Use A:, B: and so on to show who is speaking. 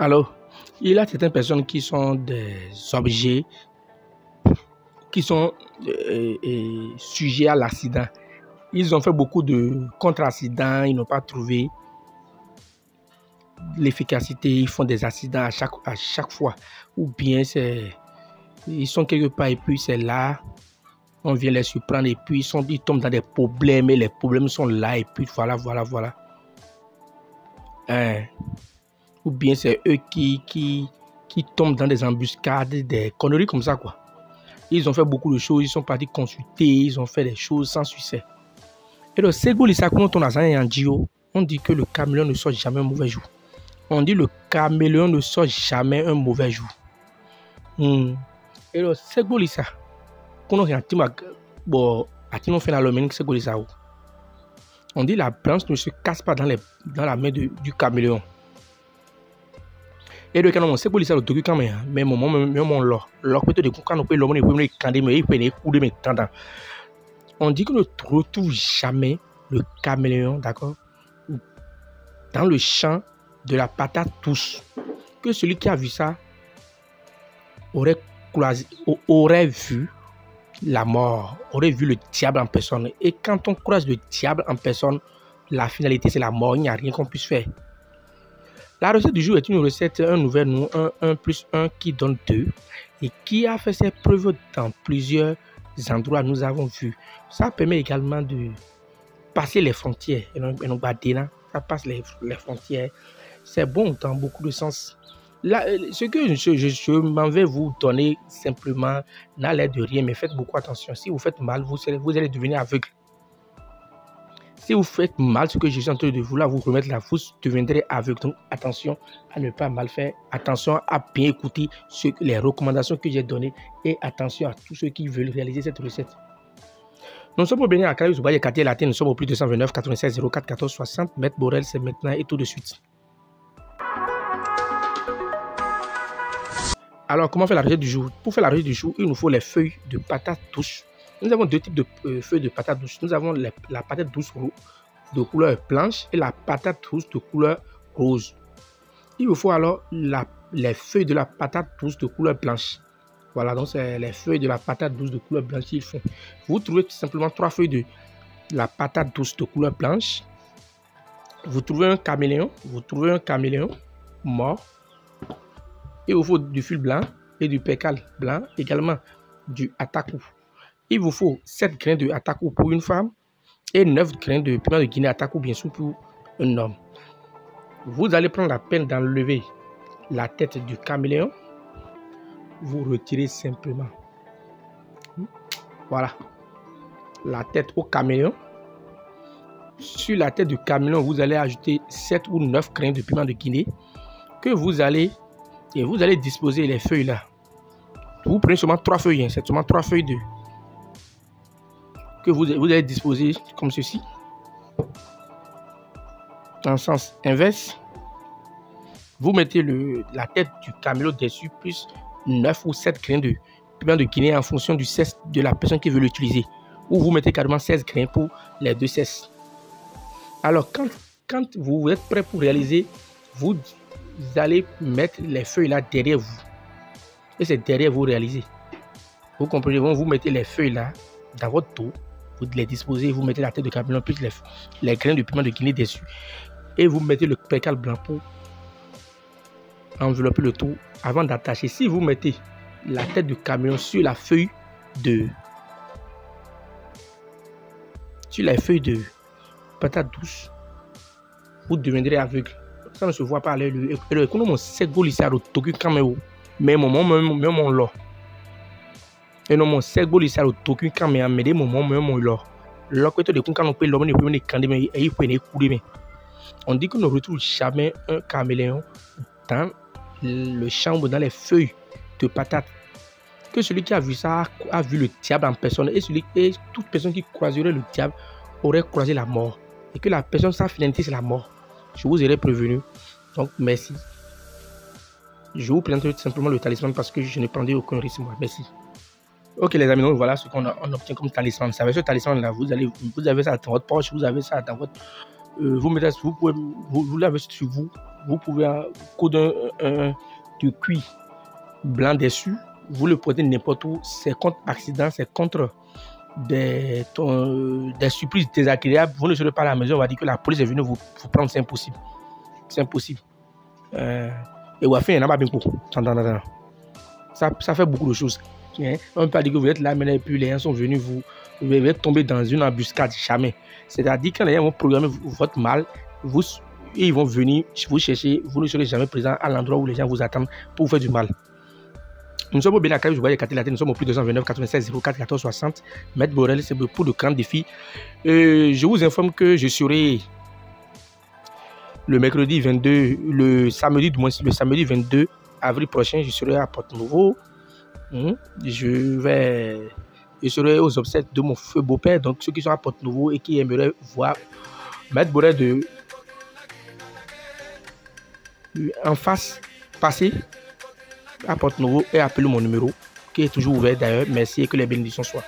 A: Alors, il y a certaines personnes qui sont des objets qui sont sujets à l'accident. Ils ont fait beaucoup de contre-accidents, ils n'ont pas trouvé l'efficacité, ils font des accidents à chaque fois. Ou bien ils sont quelque part et puis c'est là, on vient les surprendre et puis ils tombent dans des problèmes et les problèmes sont là et puis voilà. Ou bien c'est eux qui tombent dans des embuscades, des conneries comme ça quoi. Ils ont fait beaucoup de choses, ils sont partis consulter, ils ont fait des choses sans succès. Et le Segou on dit que le caméléon ne sort jamais un mauvais jour. On dit le caméléon ne sort jamais un mauvais jour. Et le Segou Lisa, on dit la branche ne se casse pas dans la main du caméléon. Et le canon Segou Lisa le docu quand même, mais mon l'or peut-être de quand on peut l'homme ne candidat mais il peut les coups de mes tendants. On dit qu'on ne retrouve jamais le caméléon, d'accord, dans le champ de la patate douce. Que celui qui a vu ça aurait vu la mort, aurait vu le diable en personne. Et quand on croise le diable en personne, la finalité c'est la mort, il n'y a rien qu'on puisse faire. La recette du jour est une recette, un nouvel nom, 1 plus 1 qui donne 2 et qui a fait ses preuves dans plusieurs endroits, nous avons vu. Ça permet également de passer les frontières. Ça passe les frontières. C'est bon dans beaucoup de sens. Là, ce que je m'en vais vous donner simplement n'a l'air de rien, mais faites beaucoup attention. Si vous faites mal, vous allez devenir aveugle. Si vous faites mal ce que je suis en train de vouloir vous remettre là, vous deviendrez aveugle. Donc attention à ne pas mal faire. Attention à bien écouter les recommandations que j'ai données. Et attention à tous ceux qui veulent réaliser cette recette. Nous sommes au Bénin à Caraïbes, Zubaye, quartier latin. Nous sommes au plus 229 96 04 14 60. Maître Borel, c'est maintenant et tout de suite. Alors, comment faire la recette du jour? Pour faire la recette du jour, il nous faut les feuilles de patates douces. Nous avons deux types de feuilles de patates douces. Nous avons la patate douce de couleur blanche et la patate douce de couleur rose. Il vous faut alors les feuilles de la patate douce de couleur blanche. Voilà, donc c'est les feuilles de la patate douce de couleur blanche qu'il faut. Vous trouvez tout simplement 3 feuilles de la patate douce de couleur blanche. Vous trouvez un caméléon. Mort. Il vous faut du fil blanc et du percal blanc, également du atakou. Il vous faut 7 grains de atakou pour une femme et 9 grains de piment de Guinée atakou, bien sûr, pour un homme. Vous allez prendre la peine d'enlever la tête du caméléon. Vous retirez simplement. Voilà. La tête au caméléon. Sur la tête du caméléon, vous allez ajouter 7 ou 9 grains de piment de Guinée que vous allez disposer les feuilles là. Vous prenez seulement 3 feuilles, c'est seulement 3 feuilles que vous allez disposer comme ceci. En sens inverse, vous mettez la tête du caméléon dessus plus 9 ou 7 grains de piment de Guinée en fonction du cesse de la personne qui veut l'utiliser. Ou vous mettez carrément 16 grains pour les 2 cesses. Alors quand vous êtes prêt pour réaliser, vous allez mettre les feuilles là derrière vous. Et c'est derrière vous réaliser. Vous comprenez? Vous mettez les feuilles là dans votre dos. Vous les disposez, vous mettez la tête de caméléon plus les grains de piment de Guinée dessus. Et vous mettez le percal blanc pour envelopper le tout avant d'attacher. Si vous mettez la tête du caméléon sur la feuille de patate douce, vous deviendrez aveugle. Ça ne se voit pas à l'œil. Le économie Segou Lisa le toku caméléon. Mais mon là. Et non mon Segou Lisa le toku caméléon. Mais des moments mon là. Là que de quand on peut l'homme ne peut pas candidat mais il peut courir. On dit qu'on ne retrouve jamais un caméléon dans le champ ou dans les feuilles de patates. Que celui qui a vu ça a vu le diable en personne. Et toute personne qui croiserait le diable aurait croisé la mort. Et que la personne, sa finalité, c'est la mort. Je vous aurais prévenu. Donc, merci. Je vous présente tout simplement le talisman parce que je ne prendrai aucun risque. Moi. Merci. Ok, les amis, donc voilà ce qu'on obtient comme talisman. Avec ce talisman-là, vous avez ça dans votre poche, vous avez ça dans votre... vous l'avez sur vous. vous pouvez coudre de cuir blanc dessus, vous le portez n'importe où, c'est contre accident, c'est contre des surprises désagréables. Vous ne serez pas à la maison, on va dire que la police est venue vous prendre, c'est impossible. C'est impossible. Et Wafin, il n'y en a pas bien beaucoup. Ça fait beaucoup de choses. On ne peut pas dire que vous êtes là, mais puis les gens sont venus, vous êtes tombé dans une embuscade, jamais. C'est-à-dire que quand les gens vont programmer votre mal, ils vont venir vous chercher, vous ne serez jamais présent à l'endroit où les gens vous attendent pour vous faire du mal. Nous sommes au Bénacay, je vois nous sommes au plus 229 96 04 14 60. Maître Borel, c'est pour le grand défi. Je vous informe que je serai le mercredi 22, le samedi 22 avril prochain, je serai à Porte-Nouveau. Je serai aux obsèques de mon feu beau-père. Donc ceux qui sont à Porte-Nouveau et qui aimeraient voir Maître Borel en face passer à Porte-Nouveau et appeler mon numéro qui est toujours ouvert d'ailleurs. Merci et que les bénédictions soient.